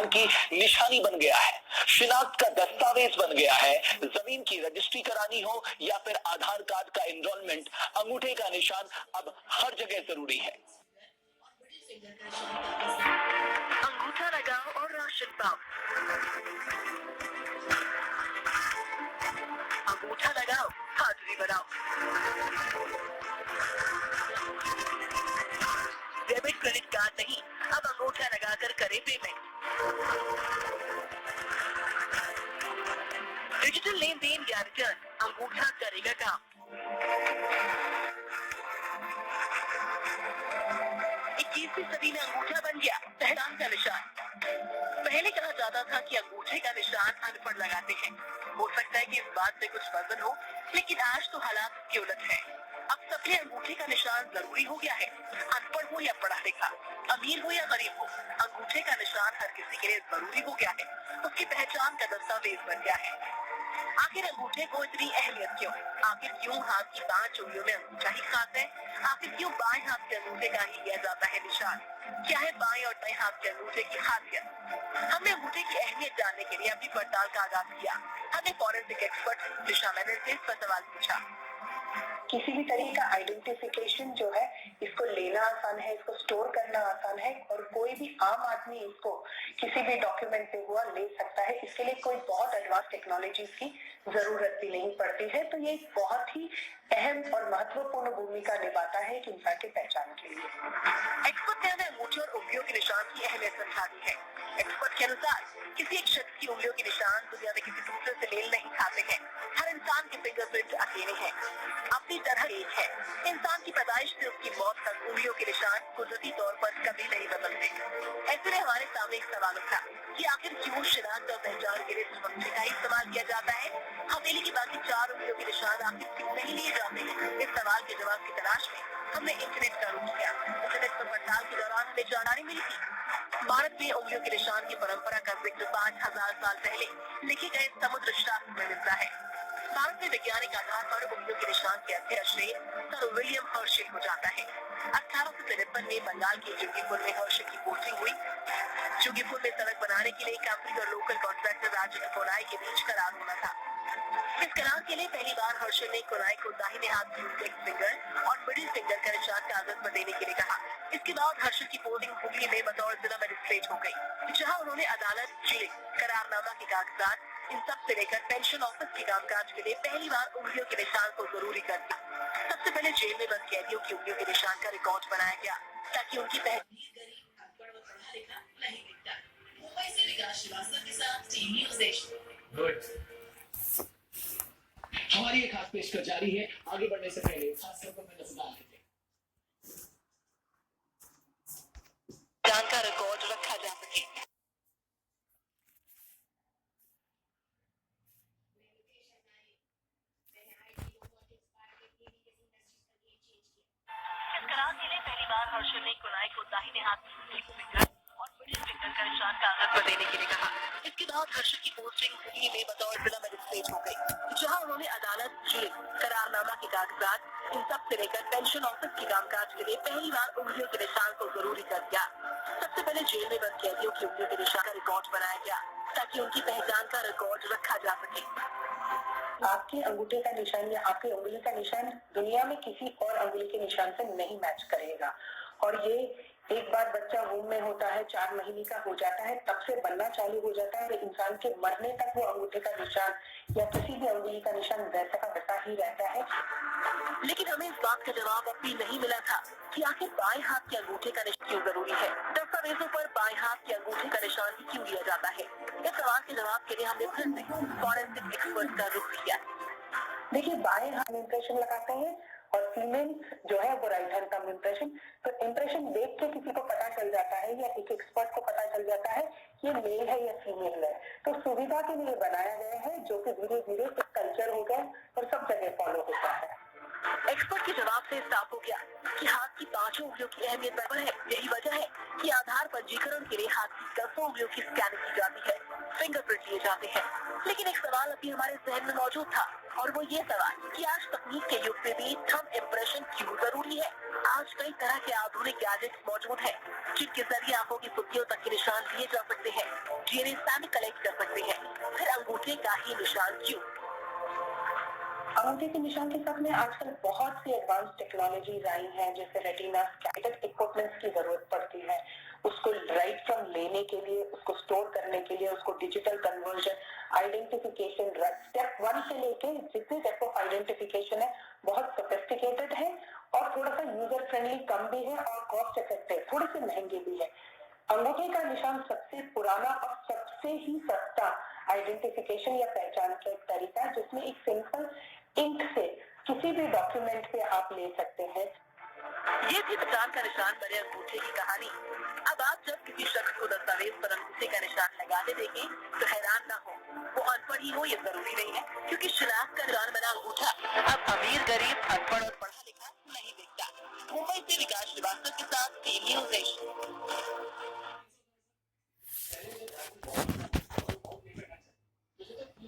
पहचान की निशानी बन गया है, शिनाख्त का दस्तावेज बन गया है। जमीन की रजिस्ट्री करानी हो या फिर आधार कार्ड का एनरोलमेंट, अंगूठे का निशान अब हर जगह जरूरी है। अंगूठा लगाओ और राशन पाओ। अंगूठा लगाओ, हाजिरी बनाओ। डेबिट क्रेडिट कार्ड नहीं, अब अंगूठा लगाकर करें पेमेंट। डिजिटल लेन देन या रिटर्न, अंगूठा करेगा काम। 21वीं सदी में अंगूठा बन गया पहचान का निशान। पहले कहा जाता था कि अंगूठे का निशान अनपढ़ लगाते हैं। हो सकता है कि इस बात से कुछ वजन हो, लेकिन आज तो हालात के उलट है। अब सबके अंगूठे का निशान जरूरी हो गया है। अनपढ़ हो या पढ़ा लिखा, अमीर हो या गरीब हो, अंगूठे का निशान हर किसी के लिए जरूरी हो गया है। उसकी पहचान का दस्तावेज बन गया है। आखिर अंगूठे को इतनी अहमियत क्यों? आखिर क्यों हाथ की 5 उंगलियों में अंगूठा ही खास है? आखिर क्यों बाएं हाथ के अंगूठे का ही लिया जाता है निशान? क्या है बाएं और दाएं हाथ के अंगूठे की खासियत? हमने अंगूठे की अहमियत जानने के लिए अपनी पड़ताल का आगाज किया। हमने फॉरेंसिक एक्सपर्ट दिशा मेनन से इस पर सवाल पूछा। किसी भी तरह का आइडेंटिफिकेशन जो है, इसको लेना आसान है, इसको स्टोर करना आसान है और कोई भी आम आदमी इसको किसी भी डॉक्यूमेंट पे हुआ ले सकता है। इसके लिए कोई बहुत एडवांस टेक्नोलॉजी की जरूरत भी नहीं पड़ती है। तो ये एक बहुत ही अहम और महत्वपूर्ण भूमिका निभाता है एक इंसान की पहचान के लिए। एक्सपर्ट ने हमें अंगूठे और उंगलियों के निशान की अहमियत समझा दी है। एक्सपर्ट के अनुसार किसी एक शख्स की उंगलियों के निशान दुनिया में किसी दूसरे से मेल नहीं खाते हैं। हर इंसान के फिंगरप्रिंट अकेले हैं, अपनी तरह एक है। इंसान की पैदाइश से उसकी मौत तक उंगलियों के निशान कुदरती तौर पर कभी नहीं बदलते। ऐसे में हमारे सामने एक सवाल उठा कि आखिर क्यों शिनाख्त और पहचान के लिए सिर्फ अंगूठे का ही इस्तेमाल किया जाता है? हथेली की बाकी 4 उंगलियों के निशान आखिर क्यों नहीं लिए जाते हैं? इस सवाल के जवाब की तलाश में हमने इंटरनेट का रुख किया। इंटरनेट पर पड़ताल के दौरान हमें जानकारी मिली थी भारत में उंगलियों के निशान की परंपरा का जिक्र 5000 साल पहले लिखे गए समुद्र शास्त्र में मिलता है। भारत में वैज्ञानिक आधार पर उंगलियों के निशान के अच्छे श्रेय सर विलियम हर्शल को जाता है। 1853 में बंगाल के जोगीपुर में हर्शल की पोस्टिंग हुई। जोगीपुर में सड़क बनाने के लिए कंपनी और लोकल कॉन्ट्रैक्टर राजेंद्र कोनाई के बीच करार होना था। इस करार के लिए पहली बार हर्शल ने कोनाई को दाहिने हाथ की इंडेक्स फिंगर और मिडिल फिंगर का निशान कागज पर देने के लिए कहा। इसके बाद हर्शल की पोस्टिंग हुगली में बतौर जिला मजिस्ट्रेट हो गई, जहां उन्होंने अदालत, जेल, करारनामा के कागजात, इन सब से लेकर पेंशन ऑफिस के कामकाज के लिए पहली बार उंगलियों के निशान को जरूरी कर दिया। सबसे पहले जेल में बंद कैदियों की उंगलियों के निशान का रिकॉर्ड बनाया गया ताकि उनकी मुंबई से विकास श्रीवास्तव के साथ टीवी न्यूज़ देश। हमारी एक खास पेशकश जारी है। आगे बढ़ने से पहले खास तौर पर मैं सुधार देते जान का रिकॉर्ड रखा जा सके। इस करार के लिए पहली बार हर्षल ने कोनाई को दाहिने हाथ की फिंगर और मिडिल फिंगर का निशान कागज पर देने के लिए कहा। इसके बाद हर्षल की पोस्टिंग हुगली में बतौर जिला मजिस्ट्रेट हो गई, जहां उन्होंने अदालत, जेल, करारनामा के कागजात, इन सब से लेकर पेंशन ऑफिस के कामकाज के लिए पहली बार उंगलियों के निशान को जरूरी कर दिया। सबसे पहले जेल में बंद कैदियों की उंगलियों के निशान का रिकॉर्ड बनाया गया ताकि उनकी पहचान का रिकॉर्ड रखा जा सके। आपके अंगूठे का निशान या आपकी उंगली का निशान दुनिया में किसी और अंगुली के निशान से नहीं मैच करेगा। और ये एक बार बच्चा वूम में होता है, 4 महीने का हो जाता है, तब से बनना चालू हो जाता है। इंसान के मरने तक वो अंगूठे का निशान या किसी भी अंगुली का निशान वैसा का वैसा ही रहता है। लेकिन हमें इस बात का जवाब अब भी नहीं मिला था कि आखिर बाएं हाथ के अंगूठे का निशान क्यों जरूरी है। दस्तावेजों पर बाएं हाथ के अंगूठे का निशान क्यों लिया जाता है? इस सवाल के जवाब के लिए हमने फिर से फॉरेंसिक एक्सपर्ट का रुख किया। देखिए, बाएं हाथ में इंप्रेशन लगाते हैं और फीमेल जो है वो राइट हैंड का इंप्रेशन। तो इंप्रेशन देख के किसी को पता चल जाता है या एक एक्सपर्ट को पता चल जाता है ये मेल है या फीमेल है। तो सुविधा के लिए बनाया गया है, जो कि धीरे धीरे एक कल्चर हो गया और सब जगह फॉलो होता है। एक्सपर्ट के जवाब से साफ हो गया कि हाथ की पांचों उंगलियों की अहमियत बराबर है। यही वजह है कि आधार पंजीकरण के लिए हाथ की 10 उंगलियों की स्कैनिंग की जाती है, फिंगरप्रिंट लिए जाते हैं। लेकिन एक सवाल अभी हमारे जहन में मौजूद था, और वो ये सवाल कि आज तकनीक के युग में भी थंब इम्प्रेशन क्यों जरूरी है। आज कई तरह के आधुनिक गैजेट्स मौजूद हैं, जिनके जरिए आंखों की सुर्खियों तक के निशान लिए जा सकते हैं, डीएनए सैंपल कलेक्ट कर सकते हैं। फिर अंगूठे का ही निशान क्यों? अंगूठे के निशान के साथ में आजकल बहुत सी एडवांस टेक्नोलॉजीज आई हैं, जैसे रेटिना स्कैनर इक्विपमेंट्स की जरूरत पड़ती है। उसको राइट फ्रॉम लेने के लिए, उसको स्टोर करने के लिए, उसको डिजिटल कन्वर्जन, आइडेंटिफिकेशन, स्टेप 1 से लेके जितने स्टेप ऑफ आइडेंटिफिकेशन है बहुत सोफिस्टिकेटेड है और थोड़ा सा यूजर फ्रेंडली कम भी है और कॉस्ट इफेक्टिव, थोड़े से महंगे भी है। अंगूठे का निशान सबसे पुराना और सबसे ही सस्ता आइडेंटिफिकेशन या पहचान का एक तरीका है, जिसमें एक सिंपल इंक से किसी भी डॉक्यूमेंट पे आप ले सकते हैं। ये थी पहचान का निशान बने अंगूठे की कहानी। अब आप जब किसी शख्स को दस्तावेज पर अंगूठे का निशान लगाते देखें तो हैरान ना हो, वो अनपढ़ ही हो ये जरूरी नहीं है, क्योंकि शिनाख्त का निशान बना अंगूठा अब अमीर, गरीब, अनपढ़ और पढ़ा लिखा नहीं देखता। मुंबई से विकास श्रीवास्तव के साथ टी न्यूज़।